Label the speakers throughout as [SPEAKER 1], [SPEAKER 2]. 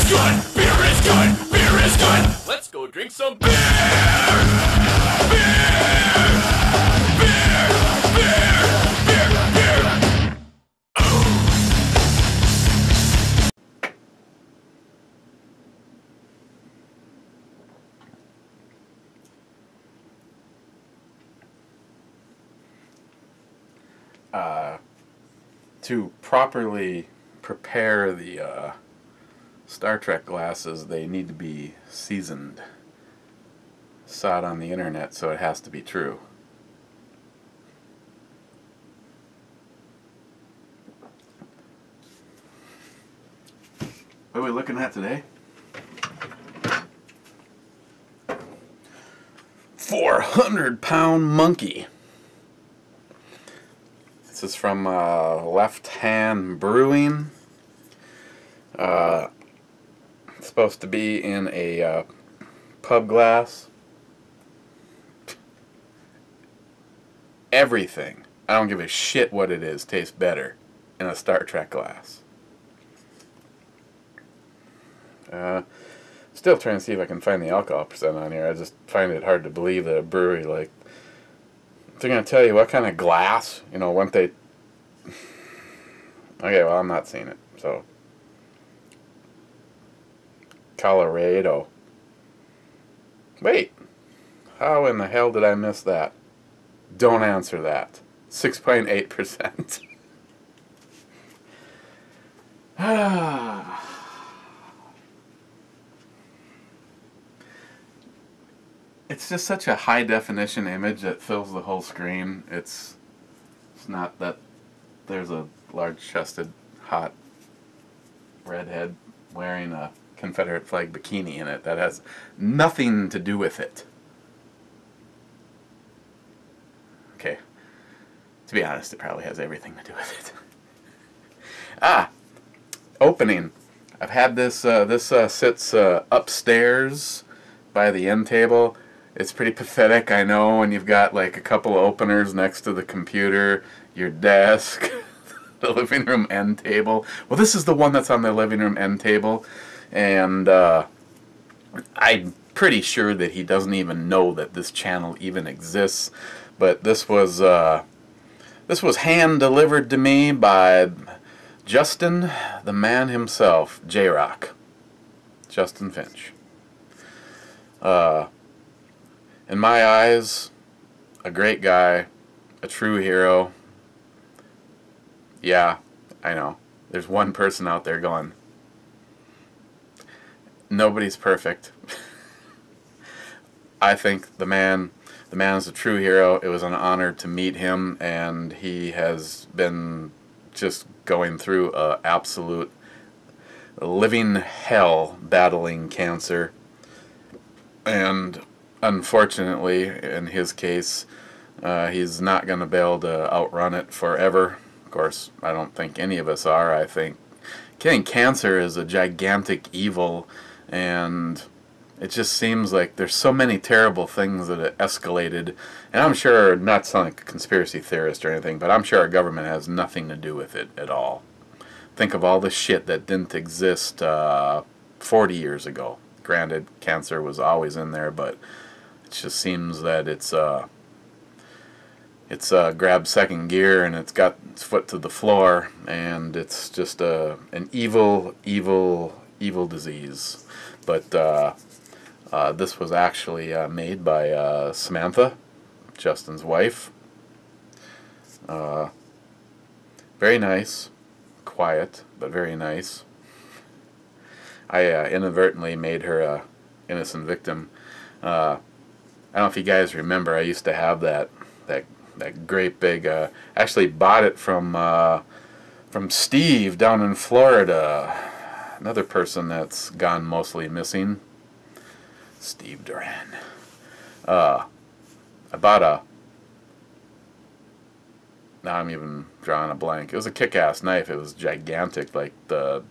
[SPEAKER 1] good! Beer is good! Beer is good! Let's go drink some beer! Beer! Beer! Beer! Beer! Beer!
[SPEAKER 2] To properly prepare the Star Trek glasses, they need to be seasoned. Saw it on the internet, so it has to be true. What are we looking at today? 400-pound monkey. This is from Left Hand Brewing. It's supposed to be in a pub glass. Everything, I don't give a shit what it is, tastes better in a Star Trek glass. Still trying to see if I can find the alcohol percent on here. I just find it hard to believe that a brewery, like, if they're going to tell you what kind of glass, you know, when they... Okay, well, I'm not seeing it, so... Colorado. Wait! How in the hell did I miss that? Don't answer that. 6.8%. It's just such a high definition image that fills the whole screen. It's not that there's a large chested hot redhead wearing a Confederate flag bikini in it. That has nothing to do with it. Okay. To be honest, it probably has everything to do with it. Opening. I've had this, sits upstairs by the end table. It's pretty pathetic, I know, when you've got like a couple of openers next to the computer, your desk, the living room end table. Well, this is the one that's on the living room end table, and I'm pretty sure that he doesn't even know that this channel even exists. But this was hand delivered to me by Justin, the man himself, J-Rock, Justin Finch. In my eyes, a great guy, a true hero. Yeah, I know. There's one person out there going, nobody's perfect. I think the man is a true hero. It was an honor to meet him, and he has been just going through a absolute living hell battling cancer. And unfortunately, in his case, he's not going to be able to outrun it forever. Of course, I don't think any of us are. I think cancer is a gigantic evil, and it just seems like there's so many terrible things that have escalated. And I'm sure, not sounding like a conspiracy theorist or anything, but I'm sure our government has nothing to do with it at all. Think of all the shit that didn't exist 40 years ago. Granted, cancer was always in there, but it just seems that it's grabbed second gear, and it's got its foot to the floor, and it's just an evil disease. But this was actually made by Samantha, Justin's wife. Very nice, quiet, but very nice. I inadvertently made her a innocent victim. I don't know if you guys remember, I used to have that great big, actually bought it from Steve down in Florida, another person that's gone mostly missing, Steve Duran. I bought now I'm even drawing a blank. It was a kick-ass knife. It was gigantic, like the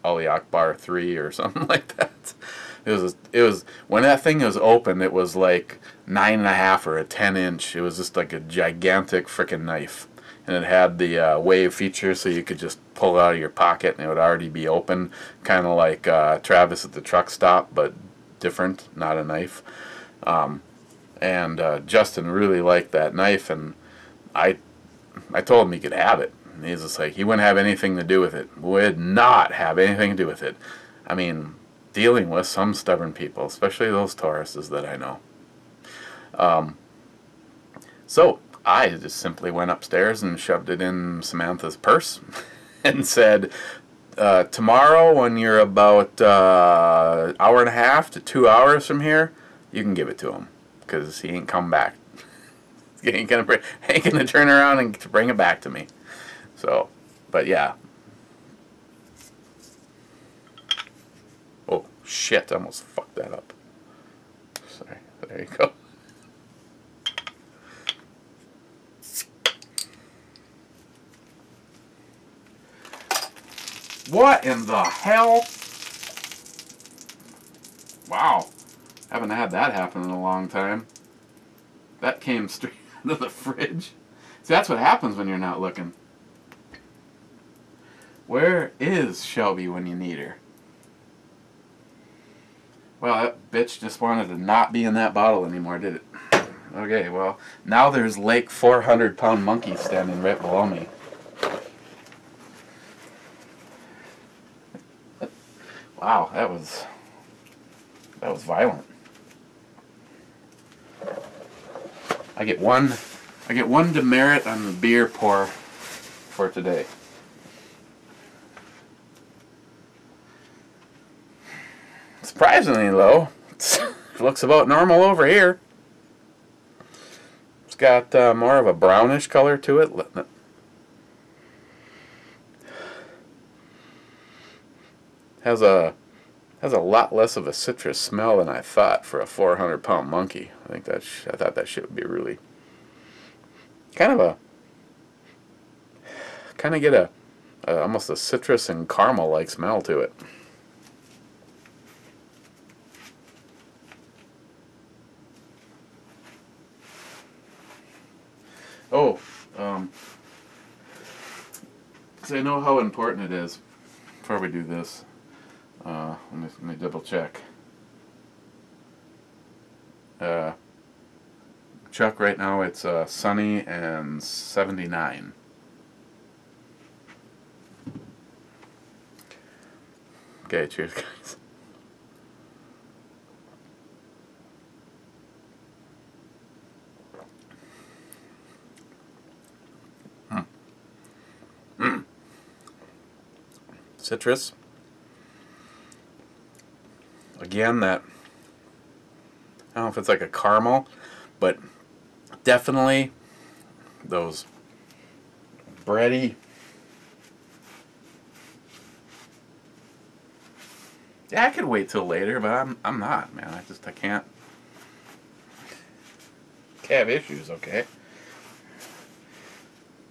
[SPEAKER 2] Ali Akbar 3 or something like that. It was when that thing was open, it was like 9.5 or a 10-inch. It was just like a gigantic frickin' knife. and it had the wave feature, so you could just pull it out of your pocket and it would already be open, kind of like Travis at the truck stop, but different, not a knife. And Justin really liked that knife, and I told him he could have it. And he's just like, he wouldn't have anything to do with it. Would not have anything to do with it. I mean, dealing with some stubborn people, especially those Tauruses that I know. So I just simply went upstairs and shoved it in Samantha's purse and said, tomorrow when you're about hour and a half to 2 hours from here, you can give it to him, because he ain't come back. He ain't gonna turn around and bring it back to me. So, but yeah. Oh shit! I almost fucked that up. Sorry. There you go. What in the hell? Wow. Haven't had that happen in a long time. That came straight out of the fridge. See, that's what happens when you're not looking. Where is Shelby when you need her? Well, that bitch just wanted to not be in that bottle anymore, did it? Okay, well, now there's Lake 400-pound monkey standing right below me. Wow, that was violent. I get one demerit on the beer pour for today. Surprisingly though, it looks about normal over here. It's got more of a brownish color to it. Has a lot less of a citrus smell than I thought for a 400-pound monkey. I thought that shit would be really kind of get a almost a citrus and caramel like smell to it. Oh, because I know how important it is. Before we do this, let me double check. Chuck, right now it's sunny and 79. Okay, cheers, guys. Citrus. Again, that, I don't know if it's like a caramel, but definitely those bready. Yeah, I could wait till later, but I'm not, man. I can't. I have issues, okay?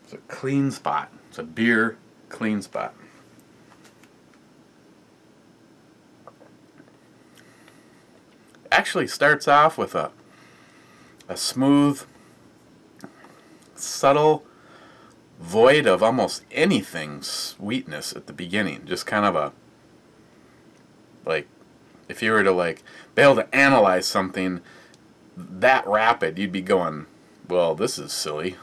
[SPEAKER 2] It's a clean spot. It's a beer clean spot. Actually starts off with a smooth, subtle void of almost anything sweetness at the beginning. Just kind of a, like, if you were to like be able to analyze something that rapid, you'd be going, well, this is silly.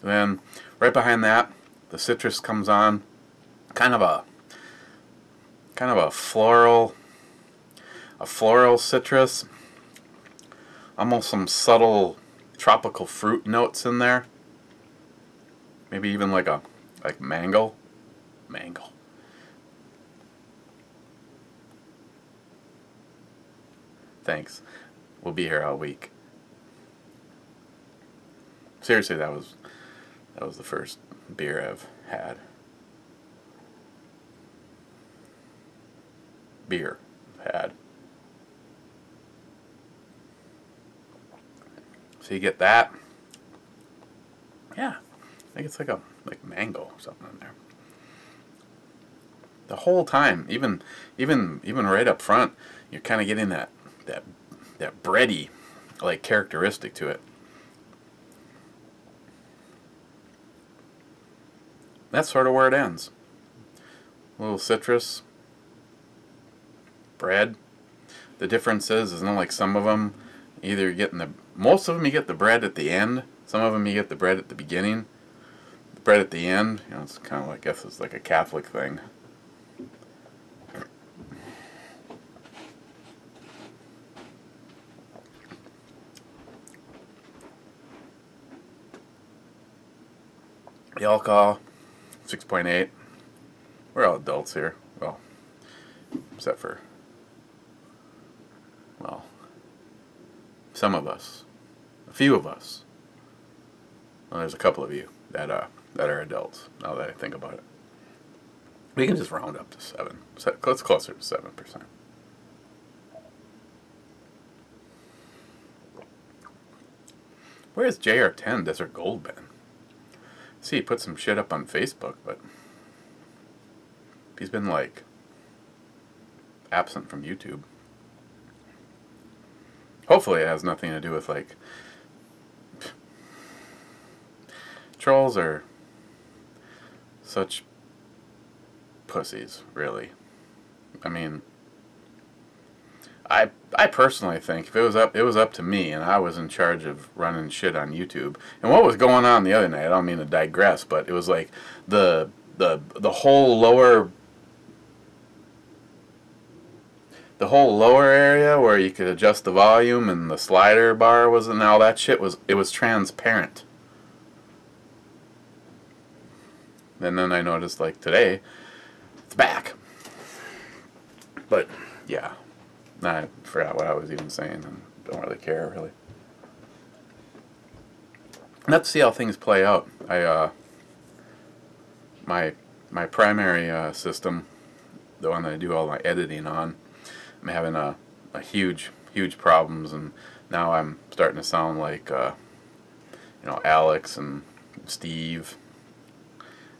[SPEAKER 2] And then right behind that, the citrus comes on, kind of a floral citrus, almost some subtle tropical fruit notes in there. Maybe even like mango. Thanks. We'll be here all week. Seriously, that was the first beer I've had. So you get that. Yeah, I think it's like mango or something in there. The whole time, even right up front, you're kind of getting that bready like characteristic to it. That's sort of where it ends. A little citrus, bread. The difference is not like some of them, either you're getting most of them you get the bread at the end. Some of them you get the bread at the beginning. The bread at the end, you know, it's kind of like, I guess it's like a Catholic thing. The alcohol, 6.8. We're all adults here. Well, except for, well, some of us. A few of us. Well, there's a couple of you that are adults, now that I think about it. We can just round up to 7. It's closer to 7%. Where's JR10 Desert Gold been? See, he put some shit up on Facebook, but he's been, like, absent from YouTube. Hopefully it has nothing to do with, like, trolls are such pussies, really. I mean, I personally think if it was up to me and I was in charge of running shit on YouTube. And what was going on the other night, I don't mean to digress, but it was like the whole lower area where you could adjust the volume and the slider bar was, and all that shit was transparent. And then I noticed, like, today it's back. But yeah, I forgot what I was even saying and don't really care, really. Let's see how things play out. My primary system, the one that I do all my editing on, I'm having a huge problems, and now I'm starting to sound like Alex and Steve.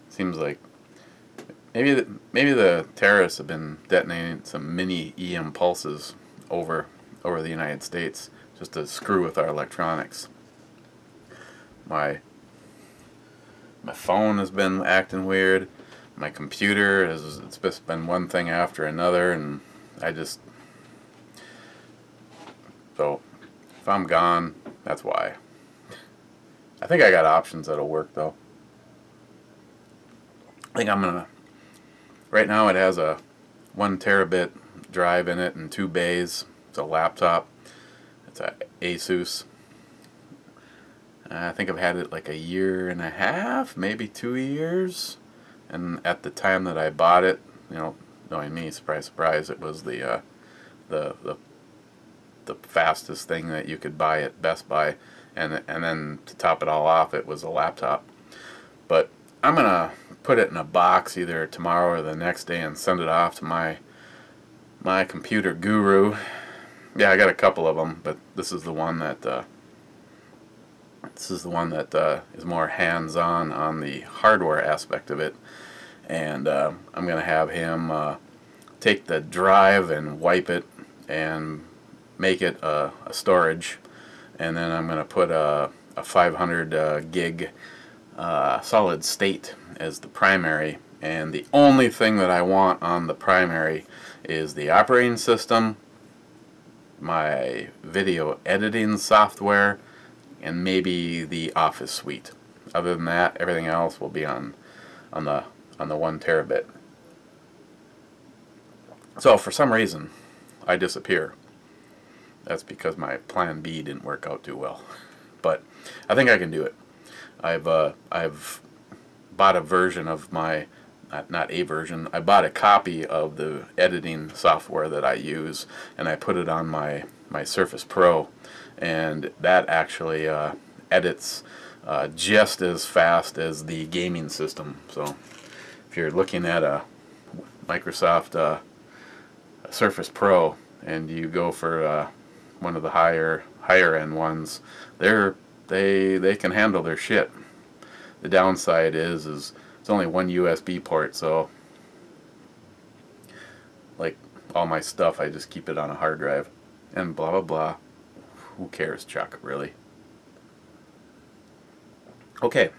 [SPEAKER 2] Seems like maybe the terrorists have been detonating some mini EM pulses over the United States just to screw with our electronics. My phone has been acting weird. My computer it's just been one thing after another, and so if I'm gone, that's why. I think I got options that'll work though. I think I'm gonna. Right now it has a 1 terabit drive in it and 2 bays. It's a laptop. It's a Asus. I think I've had it like a year and a half, maybe 2 years. And at the time that I bought it, knowing me, surprise, surprise, it was the fastest thing that you could buy at Best Buy, and then to top it all off, it was a laptop. But I'm gonna put it in a box either tomorrow or the next day and send it off to my computer guru. Yeah, I got a couple of them, but this is the one that is more hands-on on the hardware aspect of it, and I'm gonna have him take the drive and wipe it and make it a storage, and then I'm gonna put a 500 gig solid state as the primary, and the only thing that I want on the primary is the operating system, my video editing software, and maybe the Office suite. Other than that, everything else will be on the 1 terabit. So if for some reason I disappear, that's because my plan B didn't work out too well. But I think I can do it. I've bought a version of my, not a version, I bought a copy of the editing software that I use, and I put it on my Surface Pro, and that actually edits just as fast as the gaming system. So if you're looking at a Microsoft Surface Pro and you go for one of the higher end ones, they can handle their shit. The downside is it's only 1 USB port, so like all my stuff I just keep it on a hard drive, and blah blah blah. who cares, Chuck, really? Okay.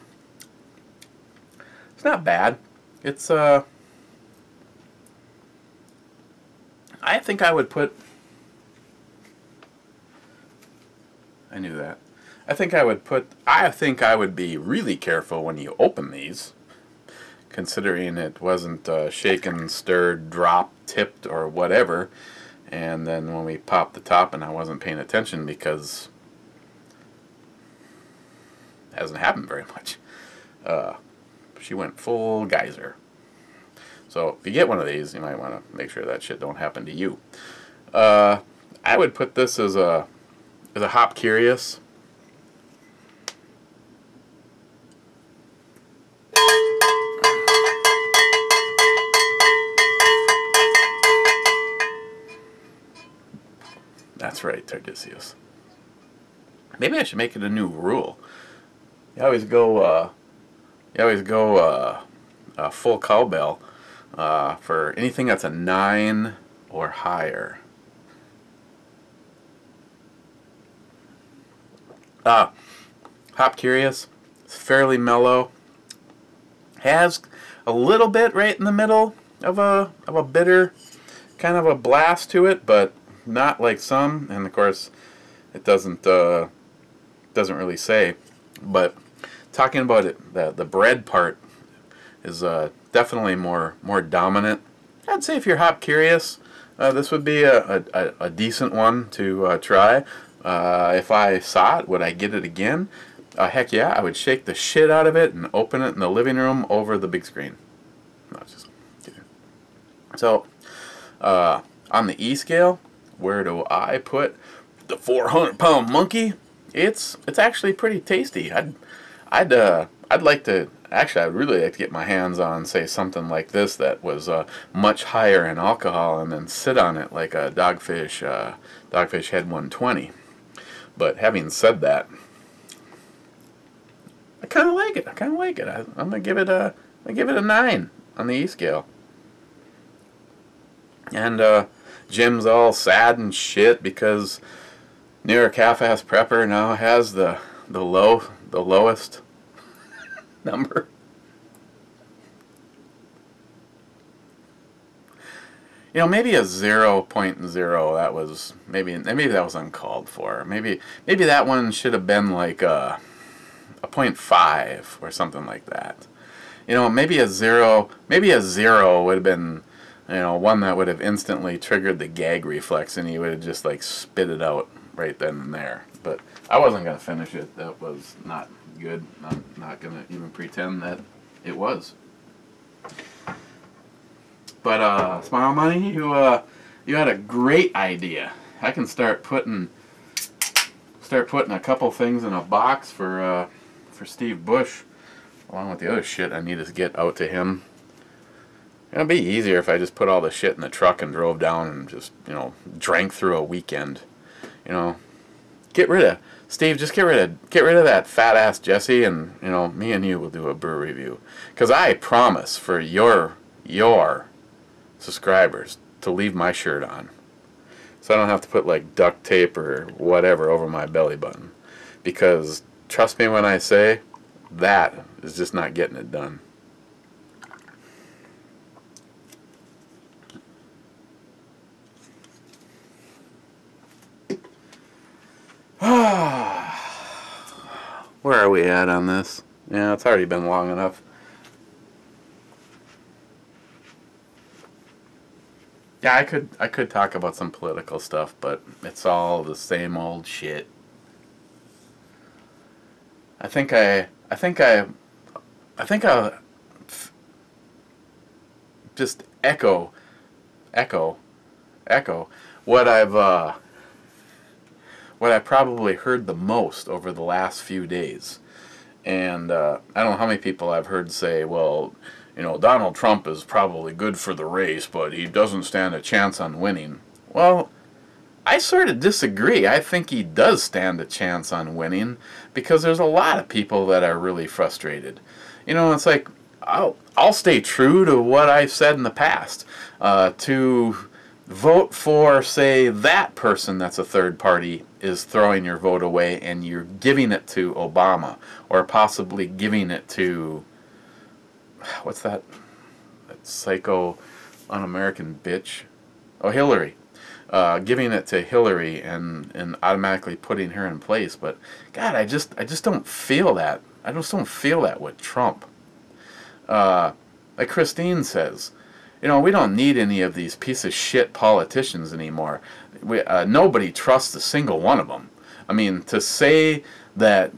[SPEAKER 2] It's not bad. It's, I think I would put, I knew that. I think I would be really careful when you open these, considering it wasn't shaken, stirred, dropped, tipped, or whatever. And then when we popped the top and I wasn't paying attention because it hasn't happened very much. She went full geyser. So if you get one of these, you might want to make sure that shit don't happen to you. I would put this as a hop curious. That's right, Tardisius. Maybe I should make it a new rule. You always go full cowbell for anything that's a 9 or higher. Hop Curious, it's fairly mellow. Has a little bit right in the middle of a bitter kind of a blast to it, but not like some. And of course, it doesn't really say. But talking about it, the bread part is definitely more dominant. I'd say if you're hop curious, this would be a decent one to try. If I saw it, would I get it again? Heck yeah, I would shake the shit out of it and open it in the living room over the big screen. No, just kidding. So, on the E scale, where do I put the 400-pound monkey? It's actually pretty tasty. I'd like to, actually I'd really like to get my hands on, say, something like this that was much higher in alcohol and then sit on it like a Dogfish Head 120. But having said that, I kind of like it. I'm gonna give it a 9 on the E scale. And Jim's all sad and shit because New York Half-Ass Prepper now has the lowest number. You know, maybe a 0.0, that was maybe that was uncalled for. Maybe that one should have been like a 0.5 or something like that. You know, maybe a 0 would have been, you know, one that would have instantly triggered the gag reflex and he would have just like spit it out right then and there. But I wasn't going to finish it. That was not good. I'm not going to even pretend that it was. But Smile Money, you had a great idea. I can start putting a couple things in a box for Steve Bush, along with the other shit I need to get out to him. It'd be easier if I just put all the shit in the truck and drove down and just, you know, drank through a weekend. You know, get rid of Steve. Just get rid of that fat ass Jesse, and you know, me and you will do a brew review. Because I promise for your subscribers to leave my shirt on, so I don't have to put like duct tape or whatever over my belly button. Because trust me when I say that is just not getting it done. Where are we at on this? Yeah, it's already been long enough. Yeah, I could talk about some political stuff, but it's all the same old shit. I think I'll just echo what I probably heard the most over the last few days. And I don't know how many people I've heard say, well, you know, Donald Trump is probably good for the race, but he doesn't stand a chance on winning. Well, I sort of disagree. I think he does stand a chance on winning because there's a lot of people that are really frustrated. You know, it's like, I'll stay true to what I've said in the past, to vote for, say, that person that's a third party is throwing your vote away and you're giving it to Obama, or possibly giving it to, what's that psycho un-American bitch? Oh, Hillary. Giving it to Hillary and automatically putting her in place. But God, I just don't feel that. I just don't feel that with Trump. Like Christine says, you know, we don't need any of these piece of shit politicians anymore. Nobody trusts a single one of them. I mean, to say that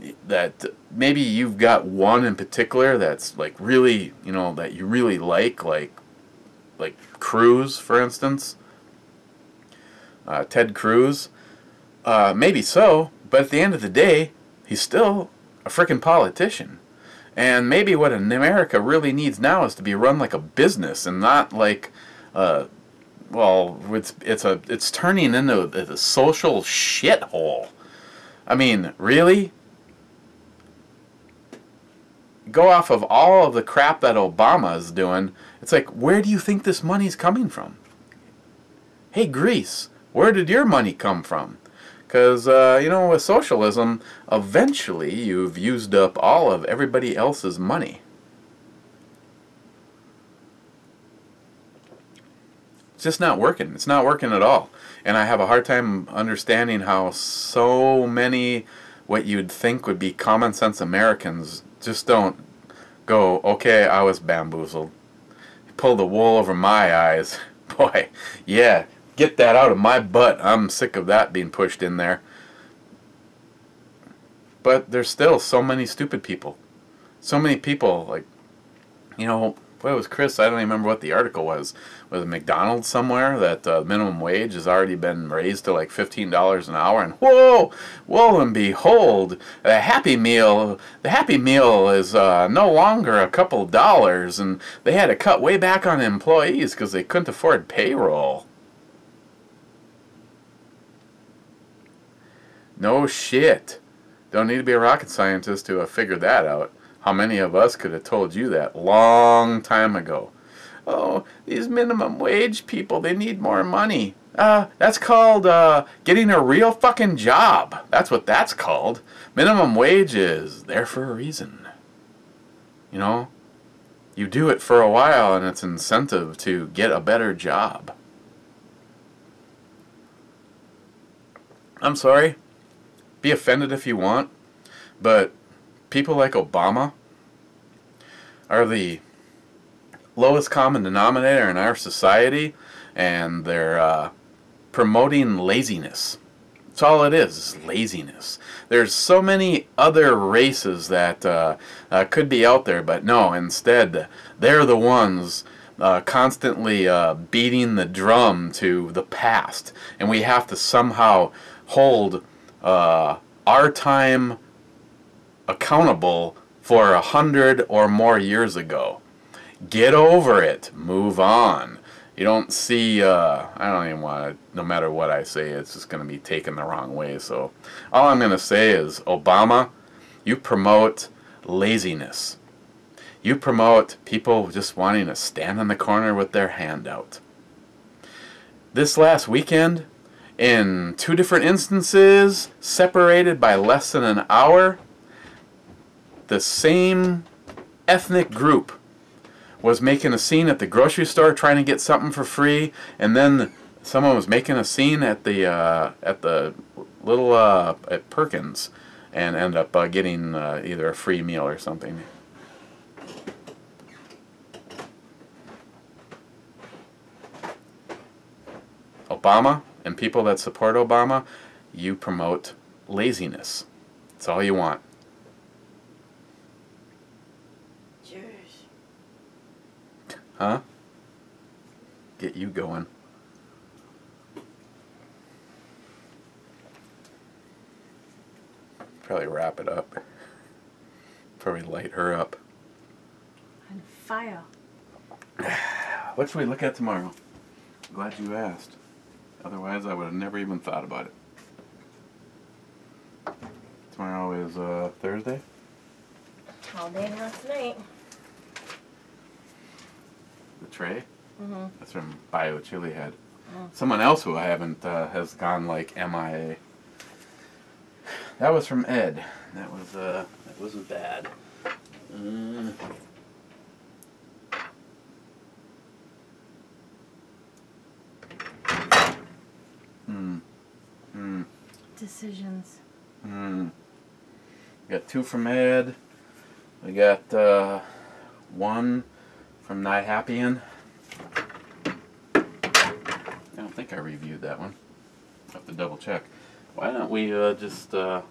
[SPEAKER 2] maybe you've got one in particular that's like really, you know, that you really like Cruz, for instance, Ted Cruz, maybe so, but at the end of the day, he's still a frickin' politician. And maybe what America really needs now is to be run like a business and not like, well, it's turning into a social shithole. I mean, really? Go off of all of the crap that Obama is doing. It's like, where do you think this money's coming from? Hey, Greece, where did your money come from? Because, you know, with socialism, eventually you've used up all of everybody else's money. It's just not working. It's not working at all. And I have a hard time understanding how so many what you'd think would be common sense Americans just don't go, okay, I was bamboozled. Pull the wool over my eyes. Boy, yeah, get that out of my butt. I'm sick of that being pushed in there. But there's still so many stupid people. So many people, like, you know, what was Chris? I don't even remember what the article was. Was it McDonald's somewhere that minimum wage has already been raised to like $15 an hour? And whoa, lo and behold, the Happy Meal is no longer a couple dollars, and they had to cut way back on employees because they couldn't afford payroll. No shit. Don't need to be a rocket scientist to have figured that out. How many of us could have told you that long time ago? Oh, these minimum wage people, they need more money. That's called getting a real fucking job. That's what that's called. Minimum wage is there for a reason. You know? You do it for a while and it's incentive to get a better job. I'm sorry. Be offended if you want. But people like Obama are the lowest common denominator in our society, and they're promoting laziness. That's all it is laziness. There's so many other races that could be out there, but no, instead, they're the ones constantly beating the drum to the past, and we have to somehow hold our time accountable for 100 or more years ago. Get over it. Move on. You don't see, I don't even want to, no matter what I say, it's just going to be taken the wrong way. So all I'm going to say is, Obama, you promote laziness. You promote people just wanting to stand in the corner with their hand out. This last weekend, in 2 different instances, separated by less than an hour, the same ethnic group was making a scene at the grocery store trying to get something for free, and then someone was making a scene at the little at Perkins and end up getting either a free meal or something. Obama and people that support Obama, you promote laziness. That's all you want. Huh? Get you going. Probably wrap it up. Probably light her up.
[SPEAKER 3] On fire.
[SPEAKER 2] What should we look at tomorrow? Glad you asked. Otherwise, I would have never even thought about it. Tomorrow is Thursday?
[SPEAKER 3] All day now tonight.
[SPEAKER 2] The tray?
[SPEAKER 3] Mm-hmm.
[SPEAKER 2] That's from Bio Chili Head. Someone else who I haven't has gone like MIA. That was from Ed. That wasn't bad.
[SPEAKER 3] Decisions.
[SPEAKER 2] We got 2 from Ed. We got 1 from Nihappian. I don't think I reviewed that one. I'll have to double check. Why don't we just gonna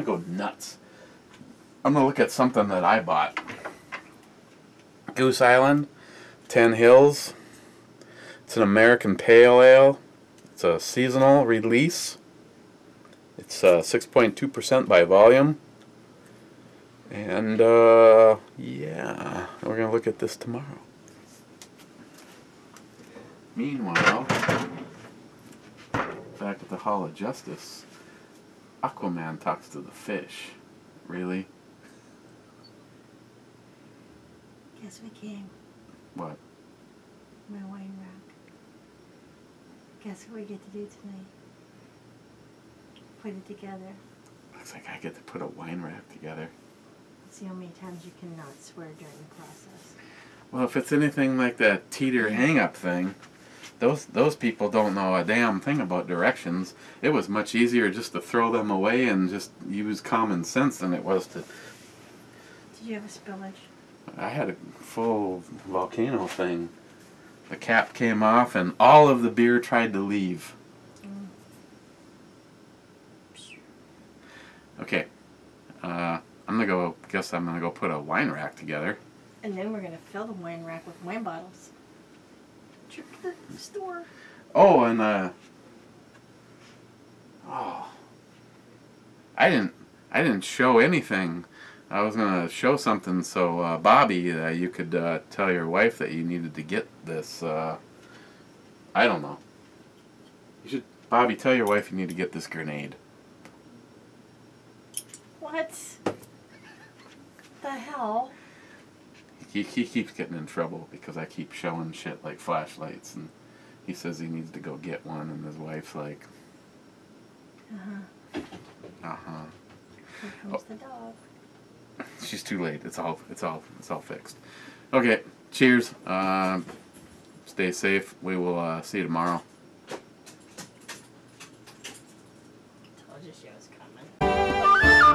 [SPEAKER 2] go nuts. I'm gonna look at something that I bought. Goose Island, 10 Hills. It's an American Pale Ale. It's a seasonal release. It's 6.2% by volume. And yeah, we're gonna look at this tomorrow. Meanwhile, back at the Hall of Justice, Aquaman talks to the fish. Really?
[SPEAKER 3] Guess what came?
[SPEAKER 2] What?
[SPEAKER 3] My wine rack. Guess what we get to do tonight? Put it together.
[SPEAKER 2] Looks like I get to put a wine rack together.
[SPEAKER 3] See how many times you cannot swear during the process.
[SPEAKER 2] Well, if it's anything like that teeter hang-up thing, those people don't know a damn thing about directions. It was much easier just to throw them away and just use common sense than it was to...
[SPEAKER 3] Did you have a spillage?
[SPEAKER 2] I had a full volcano thing. The cap came off and all of the beer tried to leave. Okay. Guess I'm gonna go put a wine rack together.
[SPEAKER 3] And then we're going to fill the wine rack with wine bottles. Trip to the store.
[SPEAKER 2] Oh, and I didn't show anything. I was gonna show something, so Bobby, you could tell your wife that you needed to get this. I don't know. You should, Bobby, tell your wife you need to get this grenade.
[SPEAKER 3] What the hell?
[SPEAKER 2] He keeps getting in trouble because I keep showing shit like flashlights, and he says he needs to go get one, and his wife's like,
[SPEAKER 3] Here comes the dog.
[SPEAKER 2] She's too late. It's all fixed. Okay, cheers. Stay safe. We will see you tomorrow.
[SPEAKER 3] Told you she was coming.